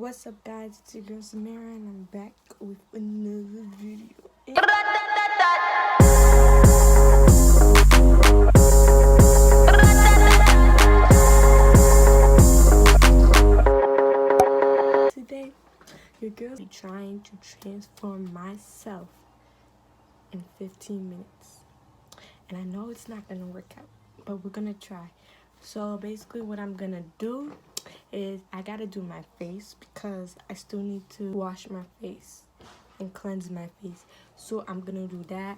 What's up, guys? It's your girl Samara, and I'm back with another video. Today, your girl is trying to transform myself in 15 minutes. And I know it's not gonna work out, but we're gonna try. So basically what I'm gonna do is I gotta do my face because I still need to wash my face and cleanse my face. So I'm gonna do that.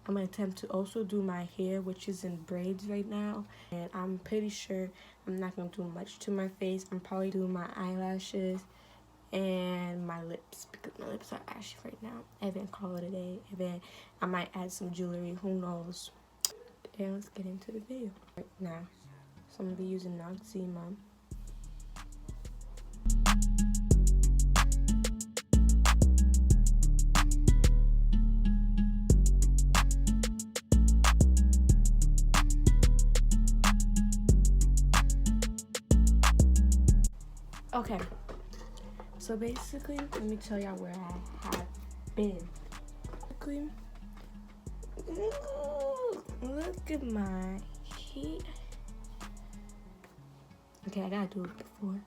I'm gonna attempt to also do my hair, which is in braids right now. And I'm pretty sure I'm not gonna do much to my face. I'm probably doing my eyelashes and my lips because my lips are ashy right now. And then call it a day. And then I might add some jewelry, who knows. And let's get into the video right now. So I'm gonna be using Noxzema. Okay, so basically, let me tell y'all where I have been. Look at my hair. Okay, I gotta do it before.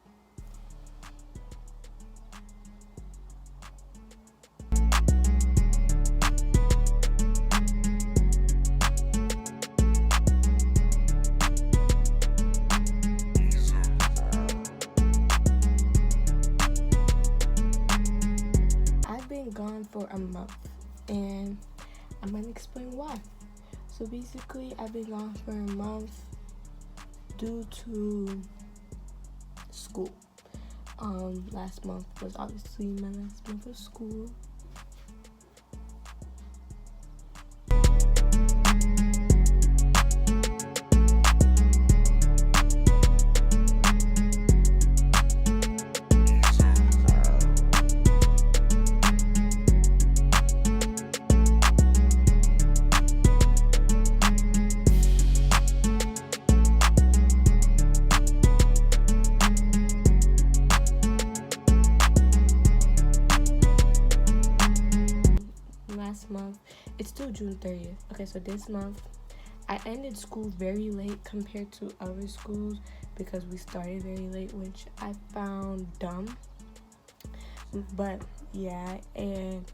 I've been gone for a month, and I'm gonna explain why. So basically, I've been gone for a month due to school. Last month was obviously my last month of school. Month, it's still June 30th. Okay, so this month I ended school very late compared to other schools because we started very late, which I found dumb. But yeah, and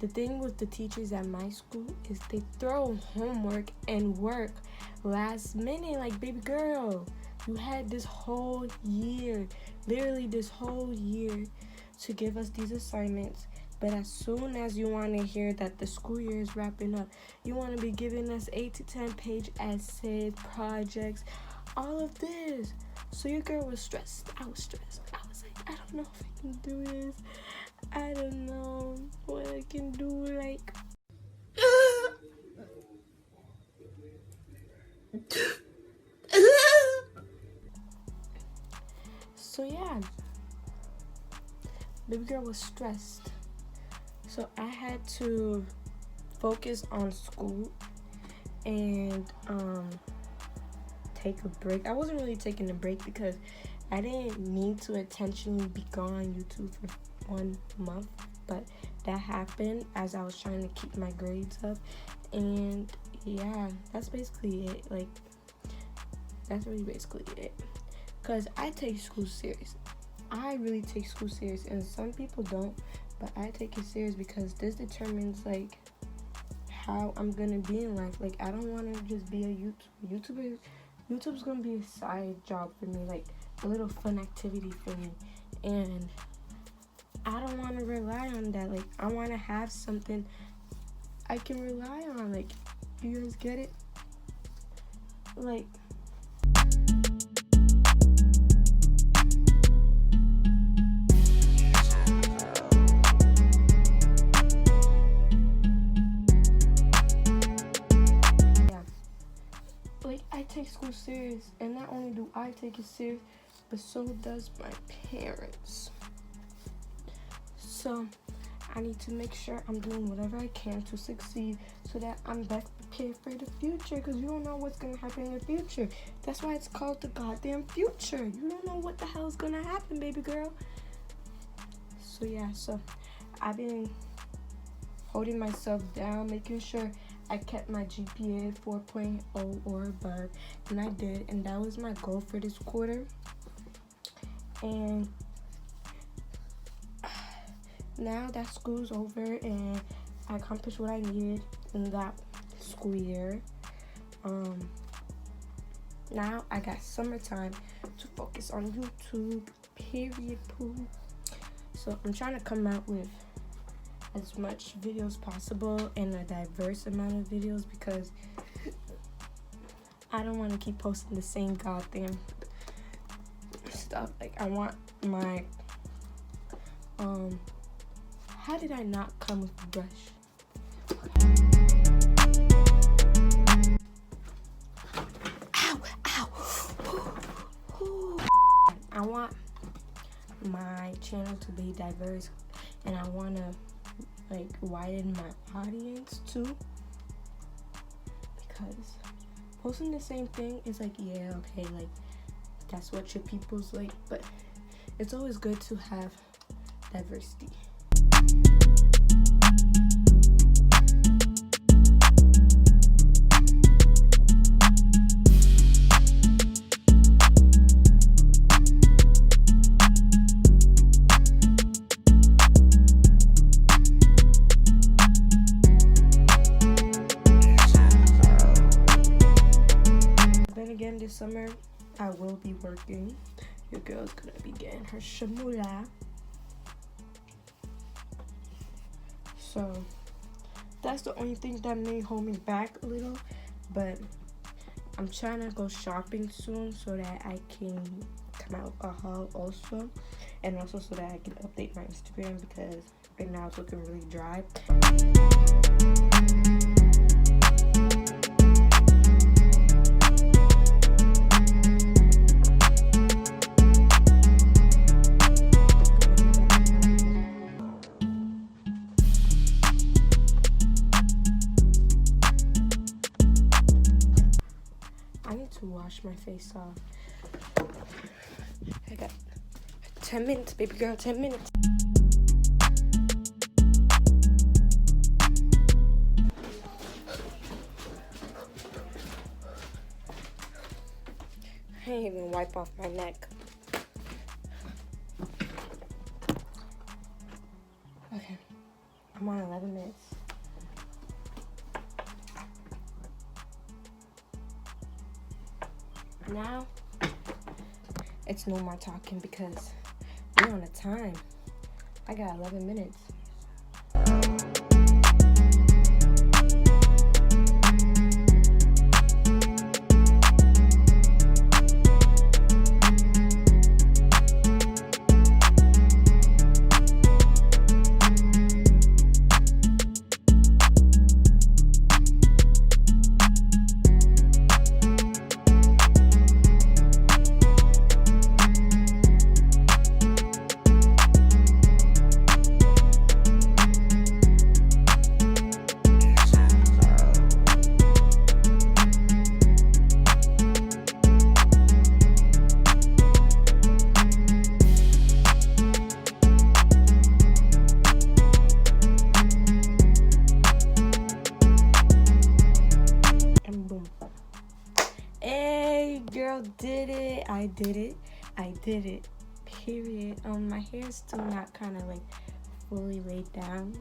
the thing with the teachers at my school is they throw homework and work last minute. Like, baby girl, you had this whole year, literally this whole year, to give us these assignments. But as soon as you want to hear that the school year is wrapping up, you want to be giving us 8 to 10 page essays, projects, all of this. So your girl was stressed. I was stressed. I was like, I don't know if I can do this. I don't know what I can do. Like, so yeah, baby girl was stressed. So I had to focus on school and take a break. I wasn't really taking a break because I didn't need to intentionally be gone on YouTube for 1 month, but that happened as I was trying to keep my grades up. And yeah, that's basically it. Like, that's really basically it. Because I take school serious. I really take school serious, and some people don't. But I take it serious because this determines, like, how I'm gonna be in life. Like, I don't want to just be a YouTuber. YouTube's gonna be a side job for me, like a little fun activity for me. And I don't want to rely on that. Like, I want to have something I can rely on. Like, you guys get it? Like, I take school serious, and not only do I take it serious, but so does my parents. So I need to make sure I'm doing whatever I can to succeed so that I'm best prepared for the future, because you don't know what's going to happen in the future. That's why it's called the goddamn future. You don't know what the hell is going to happen, baby girl. So yeah, so I've been holding myself down, making sure I kept my GPA 4.0 or above, and I did, and that was my goal for this quarter. And now that school's over and I accomplished what I needed in that school year, now I got summertime to focus on YouTube, period, poo. So I'm trying to come out with as much videos possible and a diverse amount of videos, because I don't want to keep posting the same goddamn stuff. Like, I want my how did I not come with a brush? Ow, ow. I want my channel to be diverse, and I want to like widen my audience too, because posting the same thing is like, yeah, okay, like that's what your people's like, but it's always good to have diversity. Again, this summer I will be working. Your girl's gonna be getting her shamula. So that's the only thing that may hold me back a little, but I'm trying to go shopping soon so that I can come out with a haul also, and also so that I can update my Instagram, because right now it's looking really dry. To wash my face off. I got 10 minutes, baby girl, 10 minutes. I ain't even wipe off my neck. Okay, I'm on 11 minutes. Now, it's no more talking because we're on a time. I got 11 minutes. Did it. I did it, period. My hair is still not kind of like fully laid down.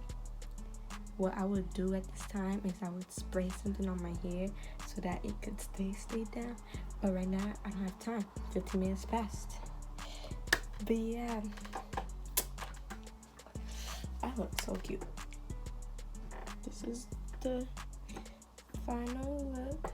What I would do at this time is I would spray something on my hair so that it could stay down, but right now I don't have time. 15 minutes passed. But yeah, I look so cute. This is the final look.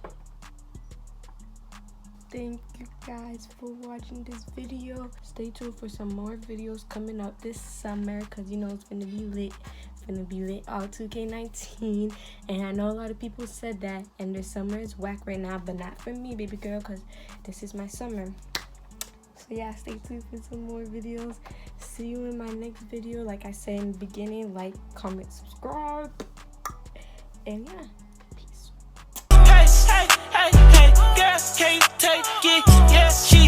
Thank you guys for watching this video. Stay tuned for some more videos coming up this summer, because you know it's gonna be lit. It's gonna be lit all 2K19, and I know a lot of people said that and their summer is whack right now, but not for me, baby girl, because this is my summer. So yeah, stay tuned for some more videos. See you in my next video. Like I said in the beginning, like, comment, subscribe, and yeah. Hey, girls can't take it, yeah, she